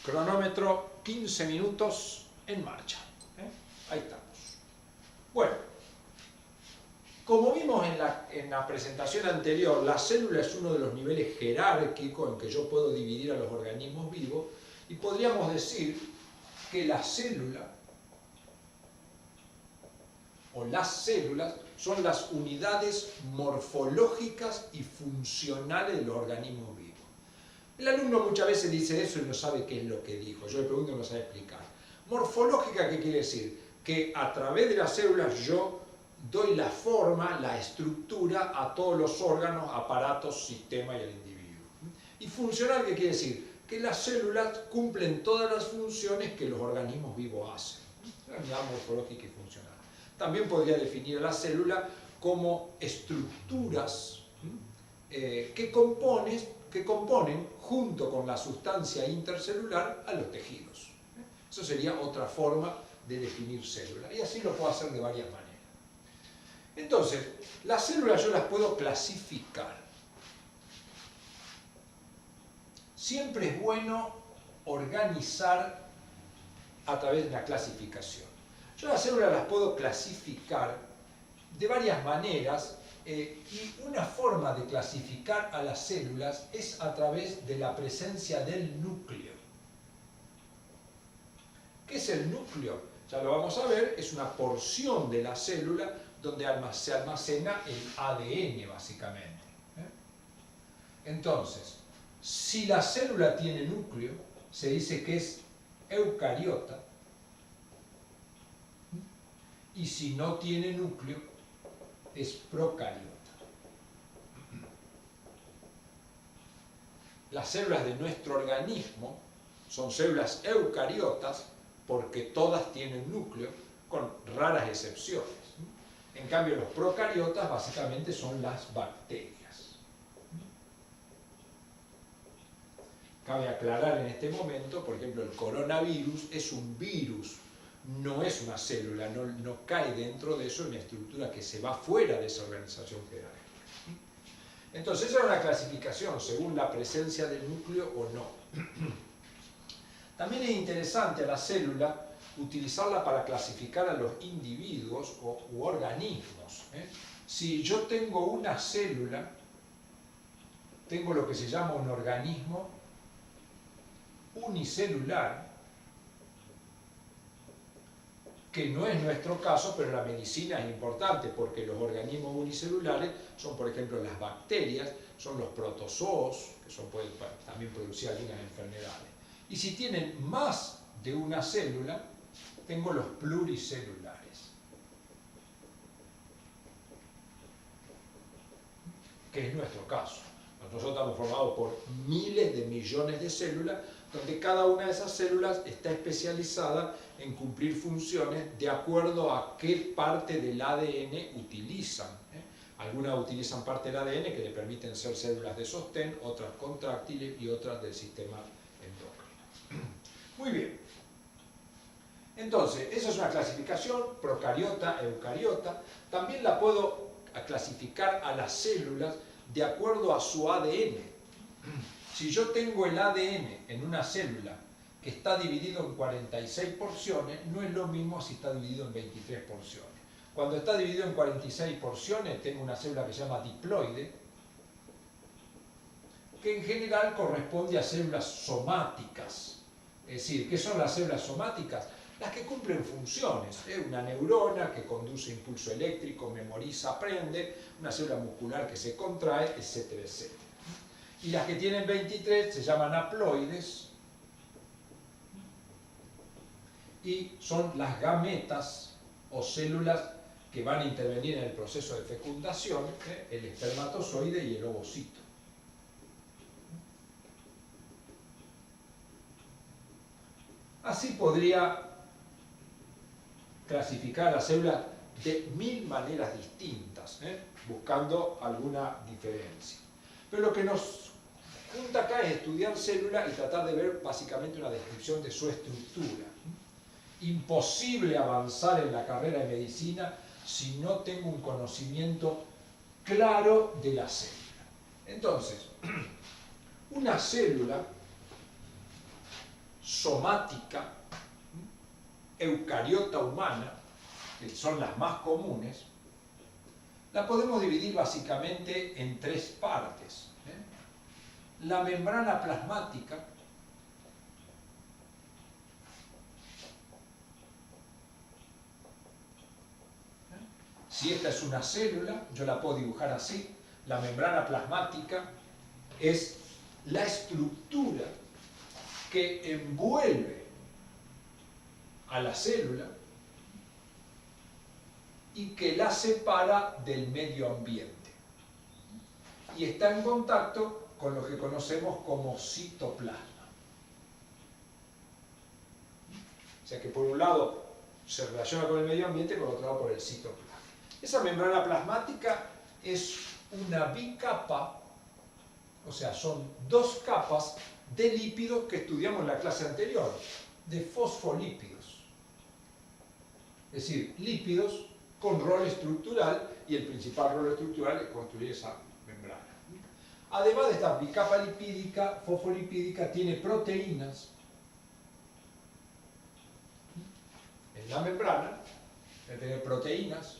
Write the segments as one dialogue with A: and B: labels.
A: Cronómetro 15 minutos en marcha. Ahí estamos. Bueno, como vimos en la presentación anterior, la célula es uno de los niveles jerárquicos en que yo puedo dividir a los organismos vivos y podríamos decir que la célula o las células son las unidades morfológicas y funcionales de los organismos vivos. El alumno muchas veces dice eso y no sabe qué es lo que dijo. Yo le pregunto y no sabe explicar. Morfológica, ¿qué quiere decir? Que a través de las células yo doy la forma, la estructura a todos los órganos, aparatos, sistemas y al individuo. Y funcional, ¿qué quiere decir? Que las células cumplen todas las funciones que los organismos vivos hacen. La unidad morfológica y funcional. También podría definir a la célula como estructuras que componen, junto con la sustancia intercelular, a los tejidos. Eso sería otra forma de definir célula. Y así lo puedo hacer de varias maneras. Entonces, las células yo las puedo clasificar. Siempre es bueno organizar a través de una clasificación. Yo las células las puedo clasificar de varias maneras y una forma de clasificar a las células es a través de la presencia del núcleo. ¿Qué es el núcleo? Ya lo vamos a ver, es una porción de la célula donde se almacena el ADN básicamente. Entonces, si la célula tiene núcleo, se dice que es eucariota, y si no tiene núcleo, es procariota. Las células de nuestro organismo son células eucariotas porque todas tienen núcleo, con raras excepciones. En cambio, los procariotas básicamente son las bacterias. Cabe aclarar en este momento, por ejemplo, el coronavirus es un virus, no es una célula, no cae dentro de eso, una estructura que se va fuera de esa organización jerárquica. Entonces, esa es una clasificación según la presencia del núcleo o no. También es interesante a la célula utilizarla para clasificar a los individuos u organismos. Si yo tengo una célula, tengo lo que se llama un organismo unicelular, que no es nuestro caso, pero la medicina es importante porque los organismos unicelulares son, por ejemplo, las bacterias, son los protozoos, que pueden también producir algunas enfermedades. Y si tienen más de una célula, tengo los pluricelulares, que es nuestro caso. Nosotros estamos formados por miles de millones de células, donde cada una de esas células está especializada en cumplir funciones de acuerdo a qué parte del ADN utilizan. Algunas utilizan parte del ADN que le permiten ser células de sostén, otras contráctiles y otras del sistema endocrino. Muy bien. Entonces, esa es una clasificación, procariota, eucariota. También la puedo clasificar a las células de acuerdo a su ADN. Si yo tengo el ADN en una célula que está dividido en 46 porciones, no es lo mismo si está dividido en 23 porciones. Cuando está dividido en 46 porciones, tengo una célula que se llama diploide, que en general corresponde a células somáticas. Es decir, ¿qué son las células somáticas? Las que cumplen funciones. Una neurona que conduce impulso eléctrico, memoriza, aprende, una célula muscular que se contrae, etcétera, etcétera. Y las que tienen 23 se llaman haploides y son las gametas o células que van a intervenir en el proceso de fecundación, el espermatozoide y el ovocito. Así podría clasificar las células de 1000 maneras distintas, buscando alguna diferencia. Pero lo que nos junta acá es estudiar células y tratar de ver básicamente una descripción de su estructura. Imposible avanzar en la carrera de medicina si no tengo un conocimiento claro de la célula. Entonces, una célula somática, eucariota humana, que son las más comunes, la podemos dividir básicamente en tres partes. La membrana plasmática, si esta es una célula, yo la puedo dibujar así. La membrana plasmática es la estructura que envuelve a la célula y que la separa del medio ambiente. Y está en contacto con lo que conocemos como citoplasma. O sea que por un lado se relaciona con el medio ambiente, por otro lado por el citoplasma. Esa membrana plasmática es una bicapa, o sea, son dos capas de lípidos que estudiamos en la clase anterior, de fosfolípidos. Es decir, lípidos con rol estructural, y el principal rol estructural es construir esa membrana. Además de esta bicapa lipídica, fosfolipídica, tiene proteínas en la membrana, debe tener proteínas,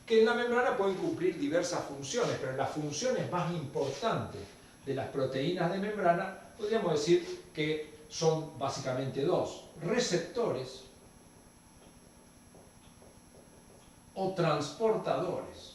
A: que en la membrana pueden cumplir diversas funciones, pero las funciones más importantes de las proteínas de membrana, podríamos decir que son básicamente dos: receptores o transportadores.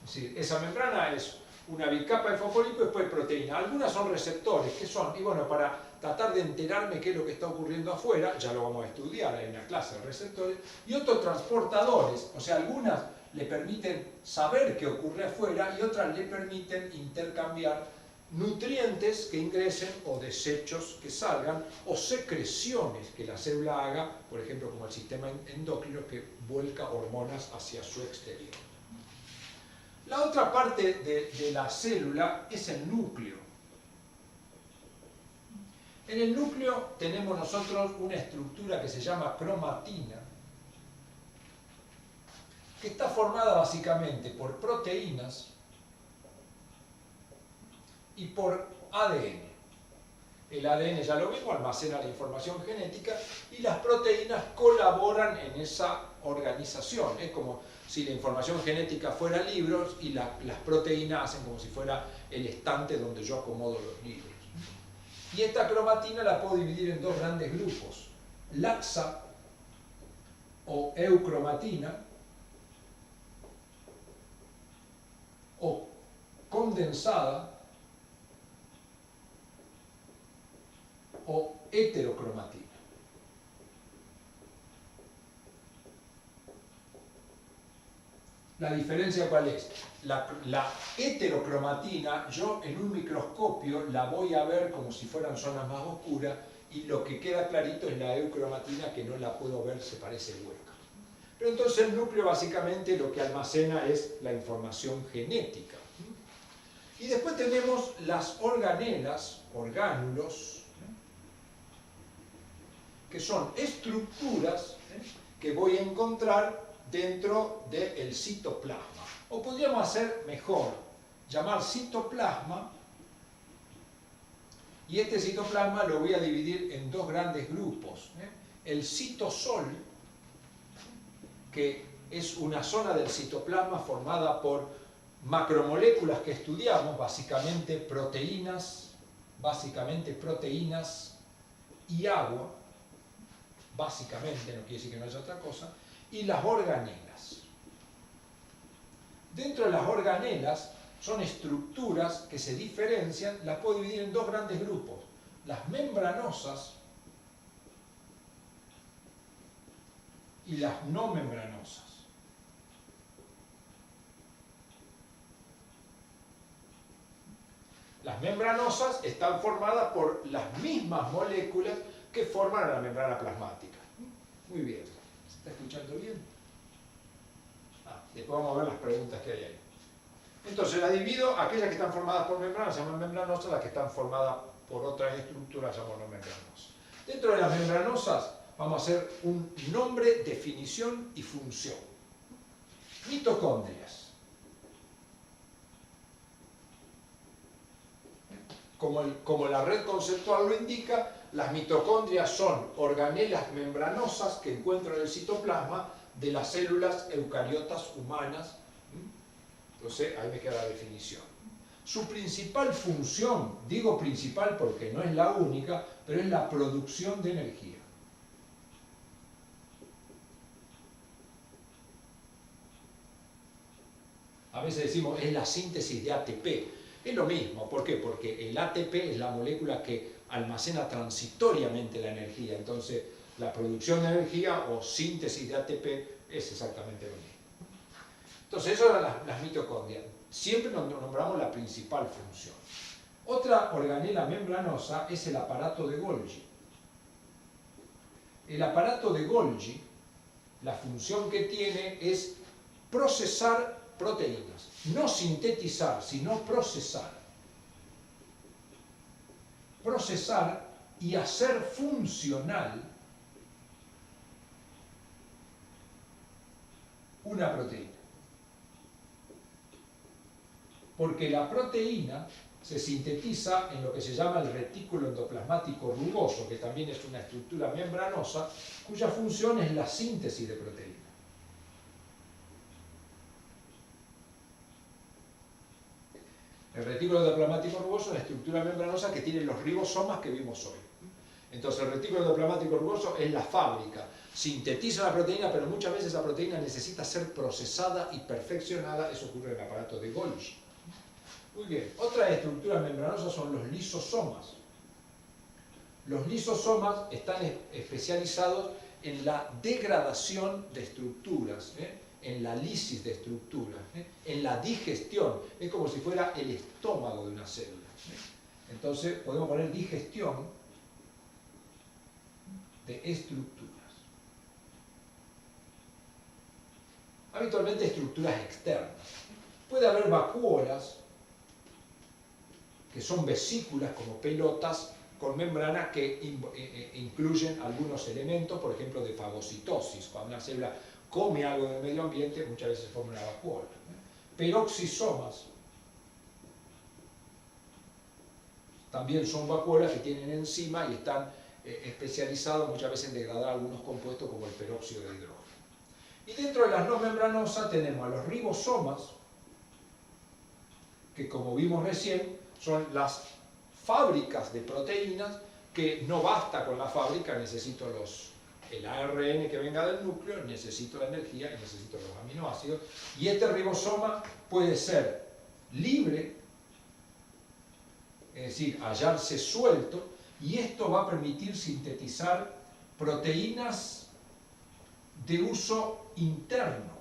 A: Es decir, esa membrana es una bicapa de fosfolípido y después proteína. Algunas son receptores, ¿qué son? Y bueno, para tratar de enterarme qué es lo que está ocurriendo afuera, ya lo vamos a estudiar, hay una clase de receptores, y otros transportadores, o sea, algunas le permiten saber qué ocurre afuera y otras le permiten intercambiar nutrientes que ingresen o desechos que salgan o secreciones que la célula haga, por ejemplo, como el sistema endocrino que vuelca hormonas hacia su exterior. La otra parte de la célula es el núcleo. En el núcleo tenemos nosotros una estructura que se llama cromatina, que está formada básicamente por proteínas y por ADN. El ADN, ya lo vimos, almacena la información genética y las proteínas colaboran en esa organización. Es como si la información genética fuera libros y las proteínas hacen como si fuera el estante donde yo acomodo los libros. Y esta cromatina la puedo dividir en dos grandes grupos: laxa o eucromatina, o condensada, o heterocromatina. ¿La diferencia cuál es? La heterocromatina, yo en un microscopio la voy a ver como si fueran zonas más oscuras, y lo que queda clarito es la eucromatina, que no la puedo ver, se parece hueca. Pero entonces el núcleo básicamente lo que almacena es la información genética. Y después tenemos las organelas, orgánulos, que son estructuras que voy a encontrar dentro del citoplasma. O podríamos hacer mejor, llamar citoplasma, y este citoplasma lo voy a dividir en dos grandes grupos. El citosol, que es una zona del citoplasma formada por macromoléculas que estudiamos, básicamente proteínas y agua, básicamente, no quiere decir que no haya otra cosa, y las organelas. Dentro de las organelas son estructuras que se diferencian, las puedo dividir en dos grandes grupos: las membranosas y las no membranosas. Las membranosas están formadas por las mismas moléculas que forman la membrana plasmática. Muy bien. ¿Se está escuchando bien? Después vamos a ver las preguntas que hay ahí. Entonces la divido: aquellas que están formadas por membranas se llaman membranosas, las que están formadas por otras estructuras se llaman no membranosas. Dentro de las membranosas vamos a hacer un nombre, definición y función. Mitocondrias. como la red conceptual lo indica, las mitocondrias son organelas membranosas que encuentro en el citoplasma de las células eucariotas humanas. Entonces, ahí me queda la definición. Su principal función, digo principal porque no es la única, pero es la producción de energía. A veces decimos, es la síntesis de ATP. Es lo mismo, ¿por qué? Porque el ATP es la molécula que almacena transitoriamente la energía. Entonces, la producción de energía o síntesis de ATP es exactamente lo mismo. Entonces, eso eran las mitocondrias. Siempre nos nombramos la principal función. Otra organela membranosa es el aparato de Golgi. El aparato de Golgi, la función que tiene es procesar proteínas. No sintetizar, sino procesar. Procesar y hacer funcional una proteína. Porque la proteína se sintetiza en lo que se llama el retículo endoplasmático rugoso, que también es una estructura membranosa, cuya función es la síntesis de proteína. El retículo endoplasmático rugoso es una estructura membranosa que tiene los ribosomas que vimos hoy. Entonces el retículo endoplasmático rugoso es la fábrica. Sintetiza la proteína, pero muchas veces la proteína necesita ser procesada y perfeccionada. Eso ocurre en el aparato de Golgi. Muy bien. Otra estructura membranosa son los lisosomas. Los lisosomas están especializados en la degradación de estructuras, en la lisis de estructuras, en la digestión. Es como si fuera el estómago de una célula. Entonces podemos poner digestión de estructuras. Habitualmente estructuras externas. Puede haber vacuolas, que son vesículas como pelotas con membrana que incluyen algunos elementos, por ejemplo, de fagocitosis. Cuando una célula come algo del medio ambiente, muchas veces forma una vacuola. Peroxisomas también son vacuolas que tienen enzima y están especializados muchas veces en degradar algunos compuestos como el peróxido de hidrógeno. Y dentro de las no membranosas tenemos a los ribosomas, que como vimos recién, son las fábricas de proteínas que no basta con la fábrica, necesito el ARN que venga del núcleo, necesito la energía y necesito los aminoácidos. Y este ribosoma puede ser libre, es decir, hallarse suelto, y esto va a permitir sintetizar proteínas de uso interno.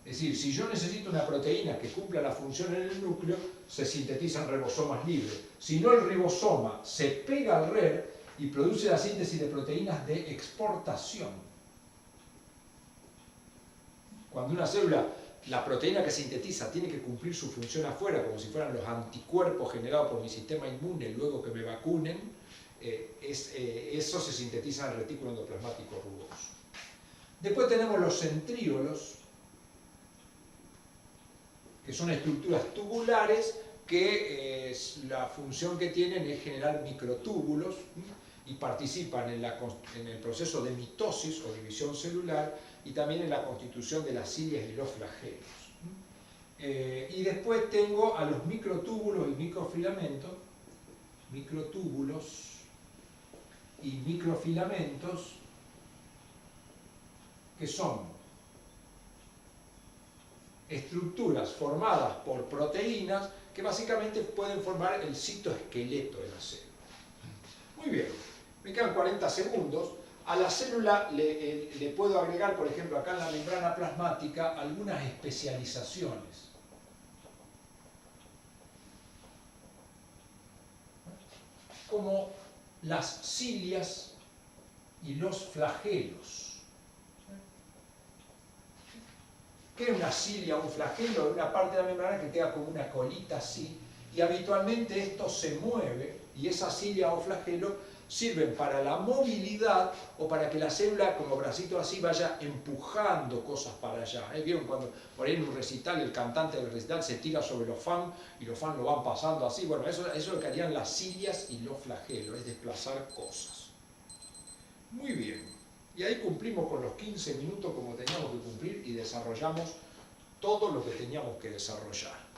A: Es decir, si yo necesito una proteína que cumpla la función en el núcleo, se sintetizan ribosomas libres. Si no, el ribosoma se pega al RER y produce la síntesis de proteínas de exportación. Cuando una célula, la proteína que sintetiza, tiene que cumplir su función afuera, como si fueran los anticuerpos generados por mi sistema inmune luego que me vacunen, eso se sintetiza en el retículo endoplasmático rugoso. Después tenemos los centríolos, que son estructuras tubulares que la función que tienen es generar microtúbulos y participan en el proceso de mitosis o división celular y también en la constitución de las cilias y los flagelos. Y después tengo a los microtúbulos y microfilamentos, que son estructuras formadas por proteínas que básicamente pueden formar el citoesqueleto de la célula. Muy bien, me quedan 40 segundos. A la célula le puedo agregar, por ejemplo, acá en la membrana plasmática, algunas especializaciones. Como las cilias y los flagelos. ¿Qué es una cilia o un flagelo? Una parte de la membrana que queda como una colita así, y habitualmente esto se mueve, y esa cilia o flagelo sirven para la movilidad o para que la célula, como bracito así, vaya empujando cosas para allá. ¿Vieron cuando por ahí en un recital, el cantante del recital se tira sobre los fans y los fans lo van pasando así? Bueno, eso es lo que harían las cilias y los flagelos, es desplazar cosas. Muy bien. Y ahí cumplimos con los 15 minutos como teníamos que cumplir y desarrollamos todo lo que teníamos que desarrollar.